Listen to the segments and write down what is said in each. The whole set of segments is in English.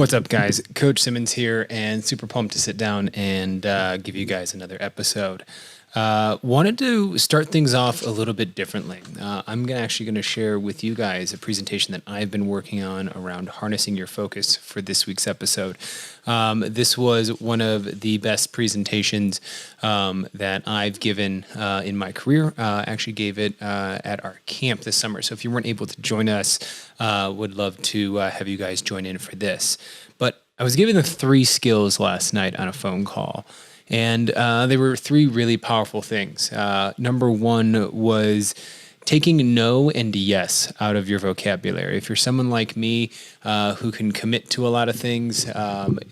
What's up, guys? Coach Simmons here, and super pumped to sit down and give you guys another episode. Wanted to start things off a little bit differently. I'm actually going to share with you guys a presentation that I've been working on around harnessing your focus for this week's episode. This was one of the best presentations that I've given in my career. Actually gave it at our camp this summer. So if you weren't able to join us, would love to have you guys join in for this. But I was given the 3 skills last night on a phone call. And they were 3 really powerful things. Number 1 was taking no and yes out of your vocabulary. If you're someone like me who can commit to a lot of things,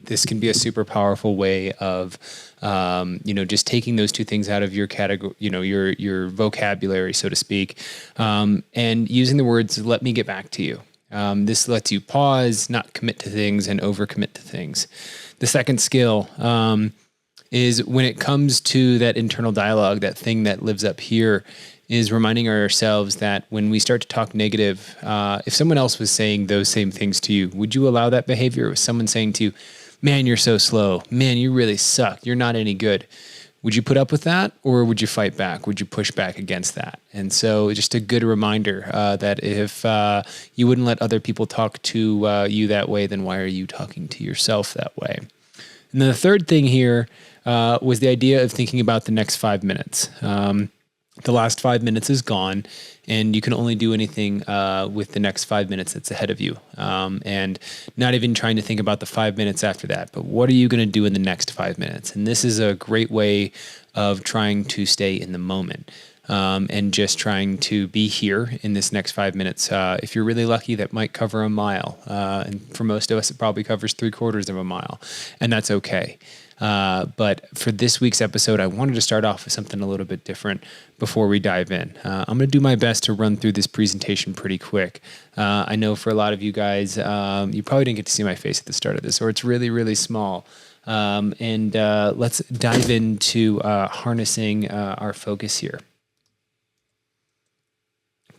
this can be a super powerful way of, just taking those 2 things out of your category, your vocabulary, so to speak, and using the words, "Let me get back to you." This lets you pause, not commit to things, and overcommit to things. The second skill is when it comes to that internal dialogue, that thing that lives up here, is reminding ourselves that when we start to talk negative, if someone else was saying those same things to you, would you allow that behavior? If someone saying to you, "Man, you're so slow. Man, you really suck. You're not any good." Would you put up with that, or would you fight back? Would you push back against that? And so just a good reminder that if you wouldn't let other people talk to you that way, then why are you talking to yourself that way? And then the third thing here was the idea of thinking about the next 5 minutes. The last 5 minutes is gone, and you can only do anything with the next 5 minutes that's ahead of you. And not even trying to think about the 5 minutes after that, but what are you going to do in the next 5 minutes? And this is a great way of trying to stay in the moment. And just trying to be here in this next 5 minutes. If you're really lucky, that might cover a mile. And for most of us, it probably covers 3/4 of a mile, and that's okay. But for this week's episode, I wanted to start off with something a little bit different before we dive in. I'm going to do my best to run through this presentation pretty quick. I know for a lot of you guys, you probably didn't get to see my face at the start of this, or it's really, really small. And let's dive into harnessing our focus here.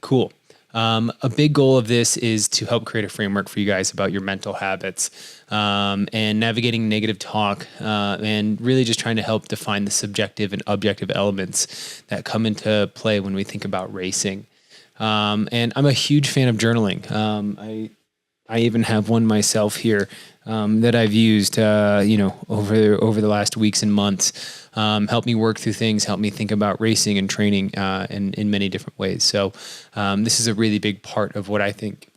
Cool. A big goal of this is to help create a framework for you guys about your mental habits and navigating negative talk and really just trying to help define the subjective and objective elements that come into play when we think about racing. And I'm a huge fan of journaling. I even have one myself here that I've used, over the last weeks and months. Help me work through things, help me think about racing and training in many different ways. So this is a really big part of what I think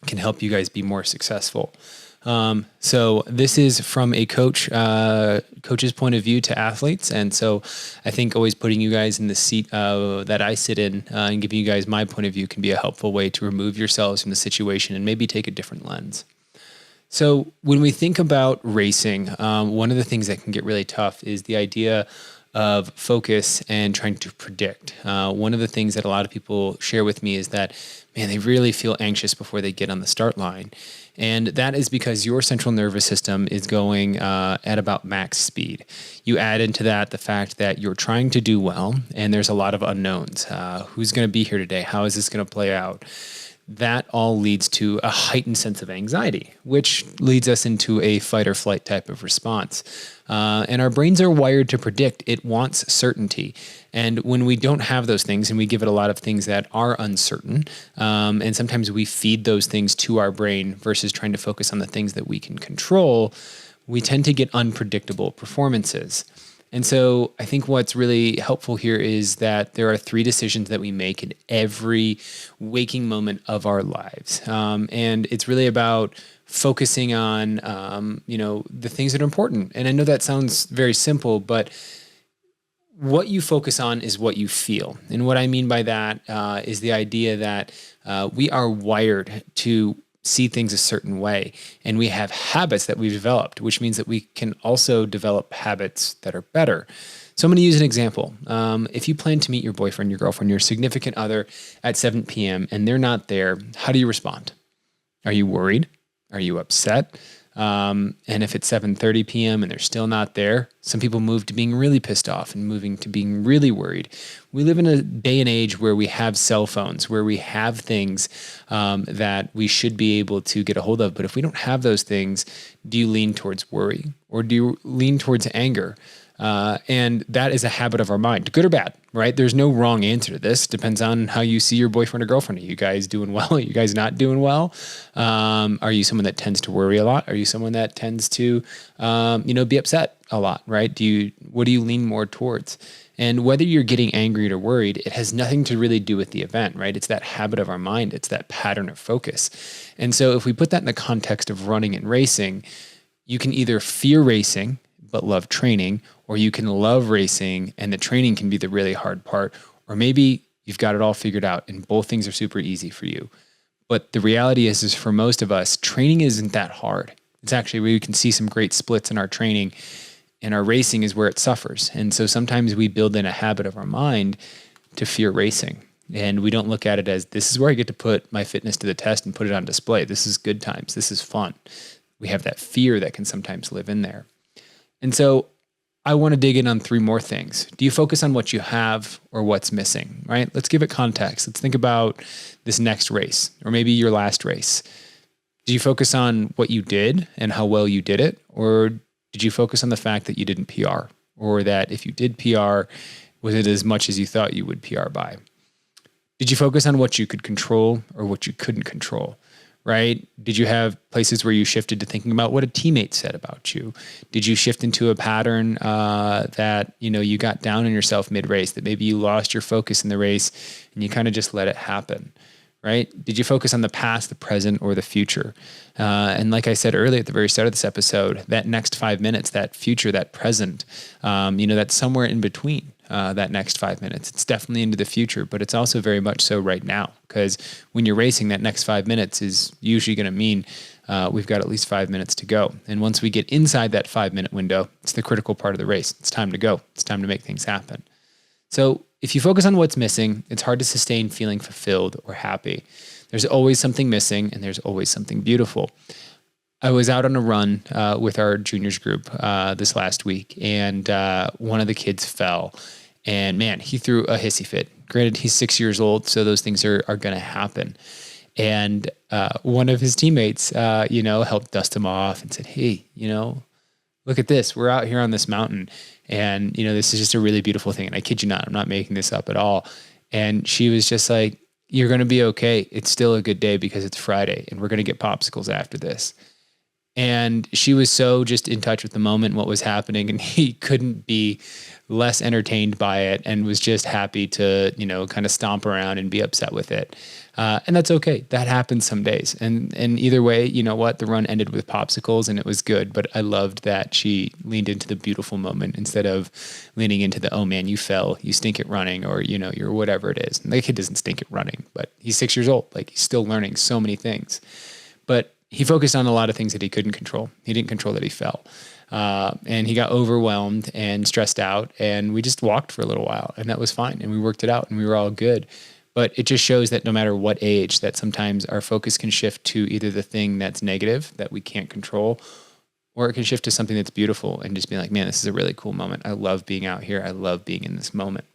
can help you guys be more successful. So this is from a coach's point of view to athletes. And so I think always putting you guys in the seat that I sit in and giving you guys my point of view can be a helpful way to remove yourselves from the situation and maybe take a different lens. So when we think about racing, one of the things that can get really tough is the idea of focus and trying to predict. One of the things that a lot of people share with me is that, man, they really feel anxious before they get on the start line. And that is because your central nervous system is going at about max speed. You add into that the fact that you're trying to do well, and there's a lot of unknowns. Who's going to be here today? How is this going to play out? That all leads to a heightened sense of anxiety, which leads us into a fight or flight type of response. And our brains are wired to predict. It wants certainty. And when we don't have those things and we give it a lot of things that are uncertain, and sometimes we feed those things to our brain versus trying to focus on the things that we can control, we tend to get unpredictable performances. And so I think what's really helpful here is that there are 3 decisions that we make in every waking moment of our lives. And it's really about focusing on, the things that are important. And I know that sounds very simple, but what you focus on is what you feel. And what I mean by that is the idea that we are wired to see things a certain way. And we have habits that we've developed, which means that we can also develop habits that are better. So I'm going to use an example. If you plan to meet your boyfriend, your girlfriend, your significant other at 7 p.m. and they're not there, how do you respond? Are you worried? Are you upset? And if it's 7:30 p.m. and they're still not there, some people move to being really pissed off and moving to being really worried. We live in a day and age where we have cell phones, where we have things that we should be able to get a hold of. But if we don't have those things, do you lean towards worry or do you lean towards anger? And that is a habit of our mind, good or bad, right? There's no wrong answer to this. Depends on how you see your boyfriend or girlfriend. Are you guys doing well? Are you guys not doing well? Are you someone that tends to worry a lot? Are you someone that tends to, be upset a lot, right? What do you lean more towards? And whether you're getting angry or worried, it has nothing to really do with the event, right? It's that habit of our mind. It's that pattern of focus. And so if we put that in the context of running and racing, you can either fear racing, but love training, or you can love racing and the training can be the really hard part, or maybe you've got it all figured out and both things are super easy for you. But the reality is for most of us, training isn't that hard. It's actually where you can see some great splits in our training, and our racing is where it suffers. And so sometimes we build in a habit of our mind to fear racing. And we don't look at it as, this is where I get to put my fitness to the test and put it on display. This is good times. This is fun. We have that fear that can sometimes live in there. And so I want to dig in on 3 more things. Do you focus on what you have or what's missing, right? Let's give it context. Let's think about this next race or maybe your last race. Do you focus on what you did and how well you did it? Or did you focus on the fact that you didn't PR, or that if you did PR, was it as much as you thought you would PR by? Did you focus on what you could control or what you couldn't control? Right? Did you have places where you shifted to thinking about what a teammate said about you? Did you shift into a pattern that, you got down on yourself mid-race, that maybe you lost your focus in the race and you kind of just let it happen, right? Did you focus on the past, the present, or the future? And like I said earlier at the very start of this episode, that next 5 minutes, that future, that present, that's somewhere in between. That next 5 minutes. It's definitely into the future, but it's also very much so right now, because when you're racing, that next 5 minutes is usually going to mean we've got at least 5 minutes to go. And once we get inside that 5-minute window, it's the critical part of the race. It's time to go. It's time to make things happen. So if you focus on what's missing, it's hard to sustain feeling fulfilled or happy. There's always something missing and there's always something beautiful. I was out on a run with our juniors group this last week, and one of the kids fell. And man, he threw a hissy fit. Granted, he's 6 years old, so those things are going to happen. And one of his teammates, helped dust him off and said, hey, look at this. We're out here on this mountain. And, this is just a really beautiful thing. And I kid you not, I'm not making this up at all. And she was just like, you're going to be okay. It's still a good day because it's Friday and we're going to get popsicles after this. And she was so just in touch with the moment and what was happening, and he couldn't be less entertained by it and was just happy to, kind of stomp around and be upset with it. And that's okay. That happens some days. And either way, you know what? The run ended with popsicles and it was good, but I loved that she leaned into the beautiful moment instead of leaning into the, oh man, you fell, you stink at running, or, you're whatever it is. And the kid doesn't stink at running, but he's 6 years old. Like, he's still learning so many things. But he focused on a lot of things that he couldn't control. He didn't control that he fell. And he got overwhelmed and stressed out, and we just walked for a little while, and that was fine. And we worked it out and we were all good. But it just shows that no matter what age, that sometimes our focus can shift to either the thing that's negative that we can't control, or it can shift to something that's beautiful and just be like, man, this is a really cool moment. I love being out here. I love being in this moment.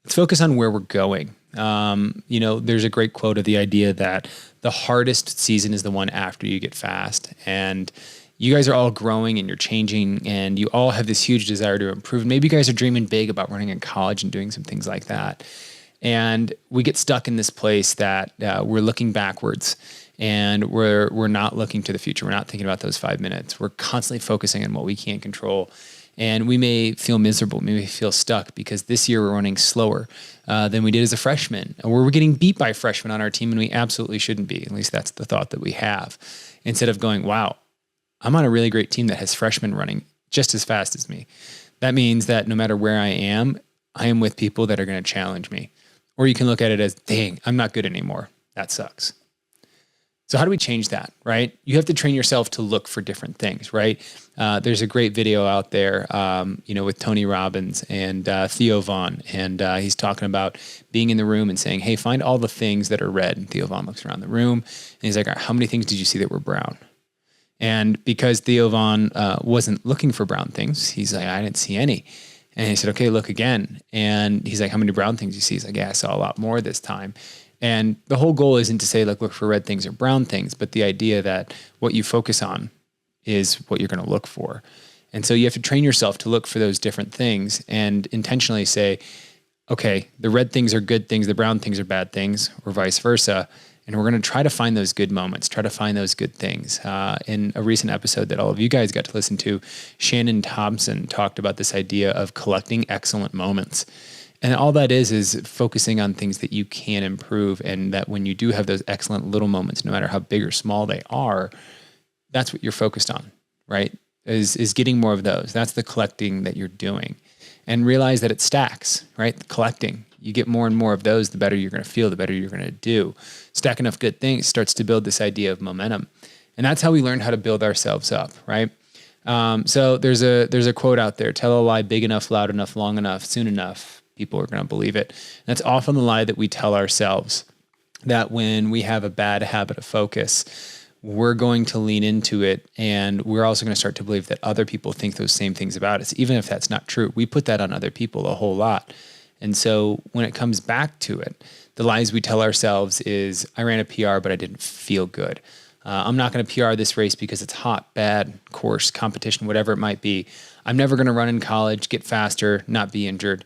Let's focus on where we're going. There's a great quote of the idea that the hardest season is the one after you get fast. And you guys are all growing and you're changing and you all have this huge desire to improve. Maybe you guys are dreaming big about running in college and doing some things like that. And we get stuck in this place that we're looking backwards and we're not looking to the future. We're not thinking about those 5 minutes. We're constantly focusing on what we can't control. And we may feel miserable, we may feel stuck because this year we're running slower than we did as a freshman, or we're getting beat by freshmen on our team and we absolutely shouldn't be. At least that's the thought that we have. Instead of going, wow, I'm on a really great team that has freshmen running just as fast as me. That means that no matter where I am with people that are going to challenge me. Or you can look at it as, dang, I'm not good anymore. That sucks. So how do we change that, right? You have to train yourself to look for different things, right? There's a great video out there, with Tony Robbins and Theo Vaughn, and he's talking about being in the room and saying, hey, find all the things that are red. And Theo Vaughn looks around the room, and he's like, all right, how many things did you see that were brown? And because Theo Vaughn wasn't looking for brown things, he's like, I didn't see any. And he said, okay, look again. And he's like, how many brown things you see? He's like, yeah, I saw a lot more this time. And the whole goal isn't to say, like, look for red things or brown things, but the idea that what you focus on is what you're going to look for. And so you have to train yourself to look for those different things and intentionally say, okay, the red things are good things, the brown things are bad things, or vice versa. And we're going to try to find those good moments, try to find those good things. In a recent episode that all of you guys got to listen to, Shannon Thompson talked about this idea of collecting excellent moments. And all that is focusing on things that you can improve, and that when you do have those excellent little moments, no matter how big or small they are, that's what you're focused on, right? Is getting more of those. That's the collecting that you're doing. And realize that it stacks, right? The collecting. You get more and more of those, the better you're going to feel, the better you're going to do. Stack enough good things starts to build this idea of momentum. And that's how we learn how to build ourselves up, right? So there's a quote out there: tell a lie big enough, loud enough, long enough, soon enough, people are going to believe it. And that's often the lie that we tell ourselves, that when we have a bad habit of focus, we're going to lean into it, and we're also going to start to believe that other people think those same things about us, even if that's not true. We put that on other people a whole lot. And so when it comes back to it, the lies we tell ourselves is, I ran a PR, but I didn't feel good. I'm not going to PR this race because it's hot, bad, course, competition, whatever it might be. I'm never going to run in college, get faster, not be injured.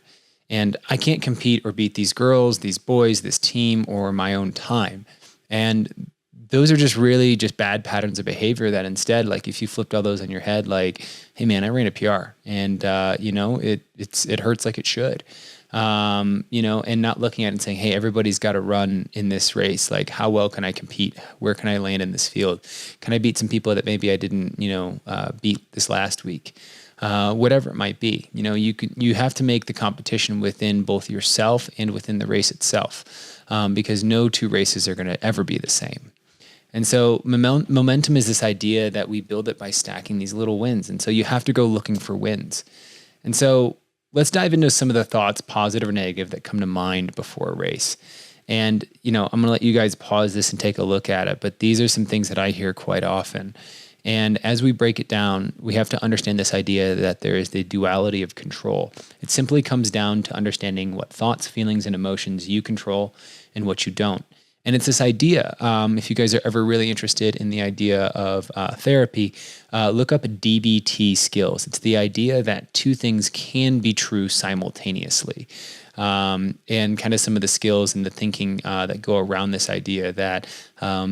And I can't compete or beat these girls, these boys, this team, or my own time. And those are just really just bad patterns of behavior that instead, like if you flipped all those on your head, like, hey man, I ran a PR, and it hurts like it should. And not looking at it and saying, hey, everybody's got to run in this race. Like, how well can I compete? Where can I land in this field? Can I beat some people that maybe I didn't, beat this last week? Whatever it might be, you have to make the competition within both yourself and within the race itself, because no two races are going to ever be the same. And so momentum is this idea that we build it by stacking these little wins. And so you have to go looking for wins. And so let's dive into some of the thoughts, positive or negative, that come to mind before a race. And, I'm going to let you guys pause this and take a look at it. But these are some things that I hear quite often. And as we break it down, we have to understand this idea that there is the duality of control. It simply comes down to understanding what thoughts, feelings, and emotions you control and what you don't. And it's this idea, if you guys are ever really interested in the idea of therapy, look up DBT skills. It's the idea that two things can be true simultaneously. And kind of some of the skills and the thinking that go around this idea that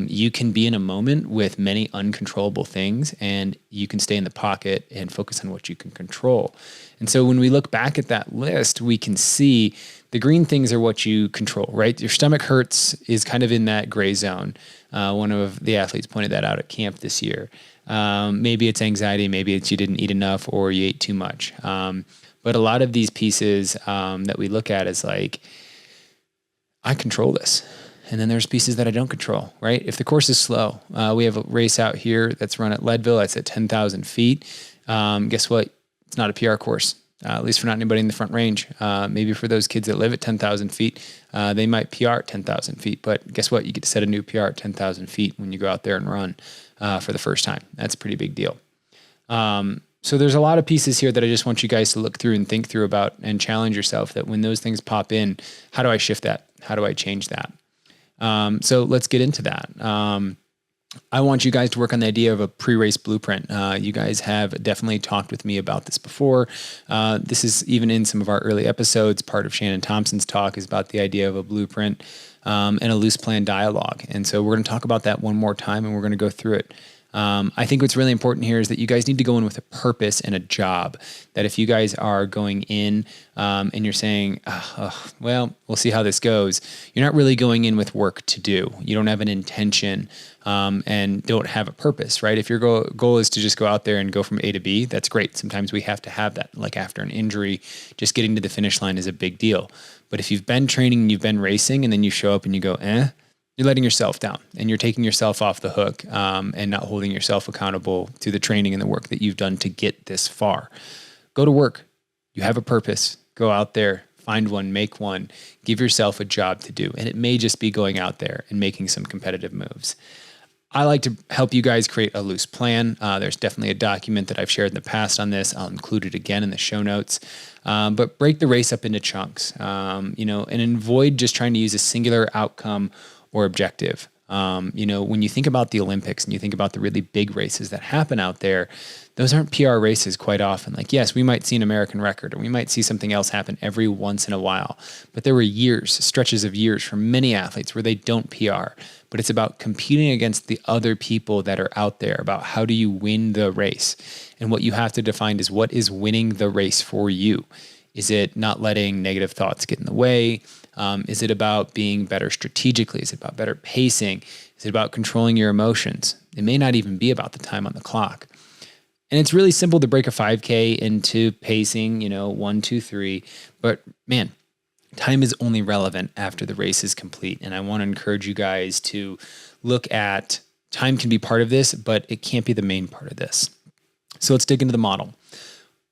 you can be in a moment with many uncontrollable things, and you can stay in the pocket and focus on what you can control. And so when we look back at that list, we can see the green things are what you control, right? Your stomach hurts is kind of in that gray zone. One of the athletes pointed that out at camp this year. Maybe it's anxiety, maybe it's you didn't eat enough or you ate too much. But a lot of these pieces that we look at is like, I control this. And then there's pieces that I don't control, right? If the course is slow, we have a race out here that's run at Leadville. That's at 10,000 feet. Guess what? It's not a PR course, at least for not anybody in the Front Range. Maybe for those kids that live at 10,000 feet, they might PR at 10,000 feet. But guess what? You get to set a new PR at 10,000 feet when you go out there and run for the first time. That's a pretty big deal. So there's a lot of pieces here that I just want you guys to look through and think through about and challenge yourself that when those things pop in, how do I shift that? How do I change that? So let's get into that. I want you guys to work on the idea of a pre-race blueprint. You guys have definitely talked with me about this before. This is even in some of our early episodes. Part of Shannon Thompson's talk is about the idea of a blueprint and a loose plan dialogue. And so we're going to talk about that one more time, and we're going to go through it. I think what's really important here is that you guys need to go in with a purpose and a job. That if you guys are going in and you're saying, well, we'll see how this goes, you're not really going in with work to do. You don't have an intention and don't have a purpose, right? If your goal is to just go out there and go from A to B, that's great. Sometimes we have to have that. Like after an injury, just getting to the finish line is a big deal. But if you've been training and you've been racing and then you show up and you go, you're letting yourself down and you're taking yourself off the hook and not holding yourself accountable to the training and the work that you've done to get this far. Go to work. You have a purpose. Go out there, find one, make one, give yourself a job to do. And it may just be going out there and making some competitive moves. I like to help you guys create a loose plan. There's definitely a document that I've shared in the past on this. I'll include it again in the show notes. But break the race up into chunks, and avoid just trying to use a singular outcome or objective. When you think about the Olympics and you think about the really big races that happen out there, those aren't PR races quite often. Like, yes, we might see an American record or we might see something else happen every once in a while, but there were stretches of years for many athletes where they don't PR, but it's about competing against the other people that are out there, about how do you win the race? And what you have to define is, what is winning the race for you? Is it not letting negative thoughts get in the way? Is it about being better strategically? Is it about better pacing? Is it about controlling your emotions? It may not even be about the time on the clock. And it's really simple to break a 5K into pacing, 1, 2, 3. But man, time is only relevant after the race is complete. And I want to encourage you guys to look at time can be part of this, but it can't be the main part of this. So let's dig into the model.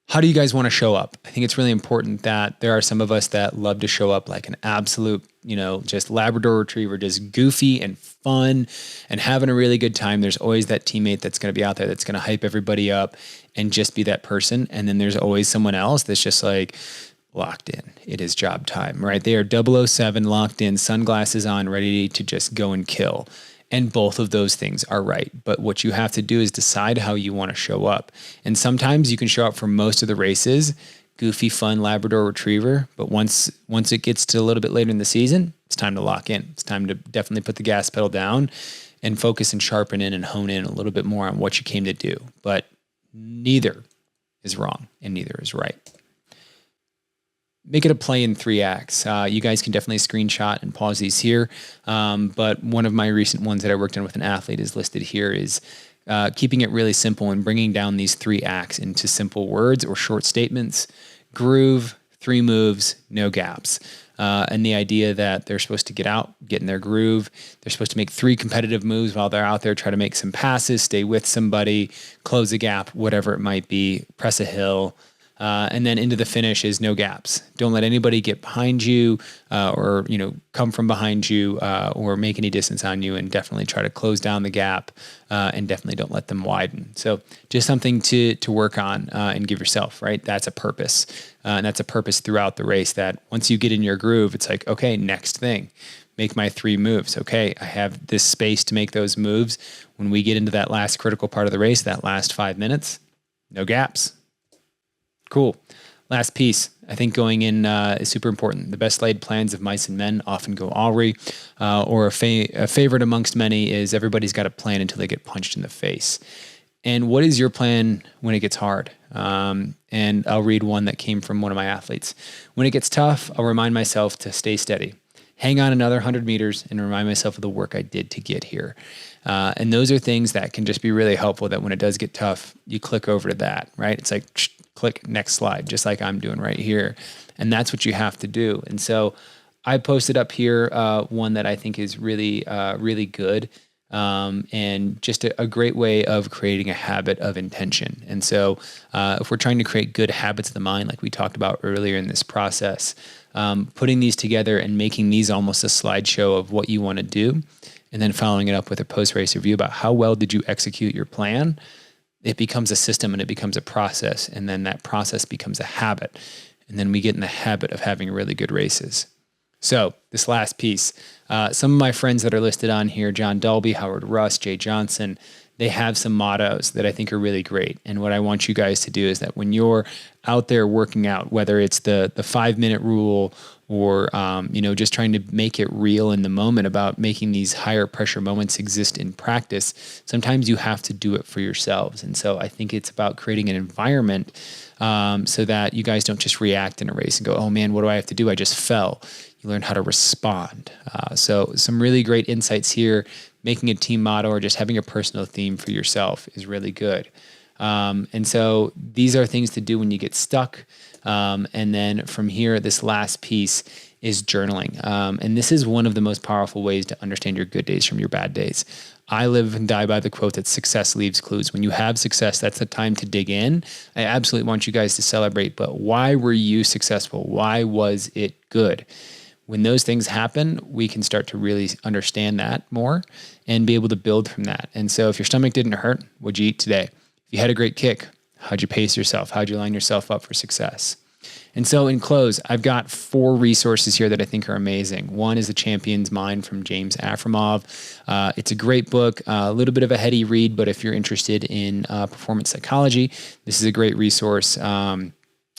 How do you guys want to show up? I think it's really important that there are some of us that love to show up like an absolute, just Labrador Retriever, just goofy and fun and having a really good time. There's always that teammate that's going to be out there that's going to hype everybody up and just be that person. And then there's always someone else that's just like locked in. It is job time, right? They are 007 locked in, sunglasses on, ready to just go and kill. And both of those things are right. But what you have to do is decide how you want to show up. And sometimes you can show up for most of the races, goofy, fun Labrador Retriever. But once it gets to a little bit later in the season, it's time to lock in. It's time to definitely put the gas pedal down and focus and sharpen in and hone in a little bit more on what you came to do. But neither is wrong and neither is right. Make it a play in 3 acts. You guys can definitely screenshot and pause these here. But one of my recent ones that I worked on with an athlete is listed here is keeping it really simple and bringing down these 3 acts into simple words or short statements. Groove, 3 moves, no gaps. And the idea that they're supposed to get out, get in their groove. They're supposed to make 3 competitive moves while they're out there, try to make some passes, stay with somebody, close a gap, whatever it might be, press a hill. And then into the finish is no gaps. Don't let anybody get behind you or come from behind you or make any distance on you, and definitely try to close down the gap and definitely don't let them widen. So just something to work on and give yourself, right? That's a purpose. And that's a purpose throughout the race, that once you get in your groove, it's like, okay, next thing. Make my 3 moves. Okay, I have this space to make those moves. When we get into that last critical part of the race, that last 5 minutes, no gaps. Cool. Last piece, I think going in is super important. The best laid plans of mice and men often go awry, or a favorite amongst many is everybody's got a plan until they get punched in the face. And what is your plan when it gets hard? And I'll read one that came from one of my athletes. When it gets tough, I'll remind myself to stay steady. Hang on another 100 meters and remind myself of the work I did to get here. And those are things that can just be really helpful, that when it does get tough, you click over to that, right? It's like, click next slide, just like I'm doing right here. And that's what you have to do. And so I posted up here one that I think is really, really good. And just a great way of creating a habit of intention. And so if we're trying to create good habits of the mind, like we talked about earlier in this process, putting these together and making these almost a slideshow of what you want to do, and then following it up with a post-race review about how well did you execute your plan, it becomes a system and it becomes a process. And then that process becomes a habit. And then we get in the habit of having really good races. So this last piece, some of my friends that are listed on here, John Dolby, Howard Russ, Jay Johnson, they have some mottos that I think are really great. And what I want you guys to do is that when you're out there working out, whether it's the 5-minute rule or, just trying to make it real in the moment about making these higher pressure moments exist in practice, sometimes you have to do it for yourselves. And so I think it's about creating an environment so that you guys don't just react in a race and go, oh man, what do I have to do? I just fell. You learn how to respond. So some really great insights here. Making a team motto or just having a personal theme for yourself is really good. And so these are things to do when you get stuck. And then from here, this last piece is journaling. And this is one of the most powerful ways to understand your good days from your bad days. I live and die by the quote that success leaves clues. When you have success, that's the time to dig in. I absolutely want you guys to celebrate, but why were you successful? Why was it good? when those things happen, we can start to really understand that more and be able to build from that. And so if your stomach didn't hurt, what'd you eat today? If you had a great kick, how'd you pace yourself? How'd you line yourself up for success? And so in close, I've got 4 resources here that I think are amazing. One is The Champion's Mind from James Afremov. It's a great book, a little bit of a heady read, but if you're interested in performance psychology, this is a great resource.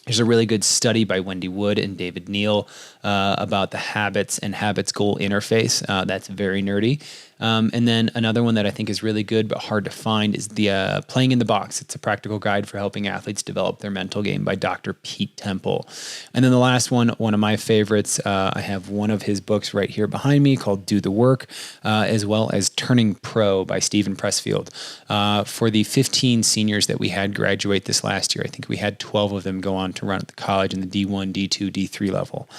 There's a really good study by Wendy Wood and David Neal about the habits and habits goal interface. That's very nerdy. And then another one that I think is really good but hard to find is the Playing in the Box. It's a practical guide for helping athletes develop their mental game by Dr. Pete Temple. And then the last one of my favorites, I have one of his books right here behind me called Do the Work, as well as Turning Pro by Stephen Pressfield. For the 15 seniors that we had graduate this last year, I think we had 12 of them go on to run at the college in the D1, D2, D3 level.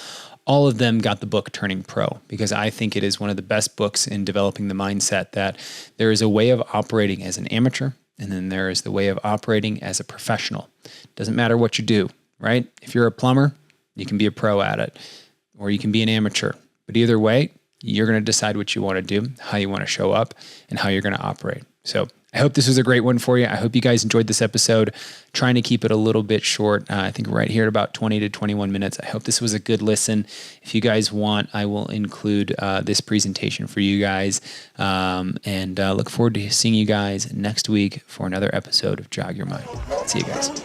All of them got the book Turning Pro because I think it is one of the best books in developing the mindset that there is a way of operating as an amateur and then there is the way of operating as a professional. Doesn't matter what you do, right? If you're a plumber, you can be a pro at it or you can be an amateur. But either way, you're going to decide what you want to do, how you want to show up, and how you're going to operate. So I hope this was a great one for you. I hope you guys enjoyed this episode. Trying to keep it a little bit short. I think right here at about 20 to 21 minutes. I hope this was a good listen. If you guys want, I will include this presentation for you guys. And look forward to seeing you guys next week for another episode of Jog Your Mind. See you guys. 1,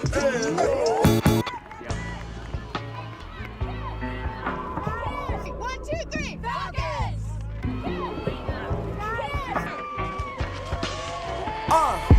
2, 3, focus!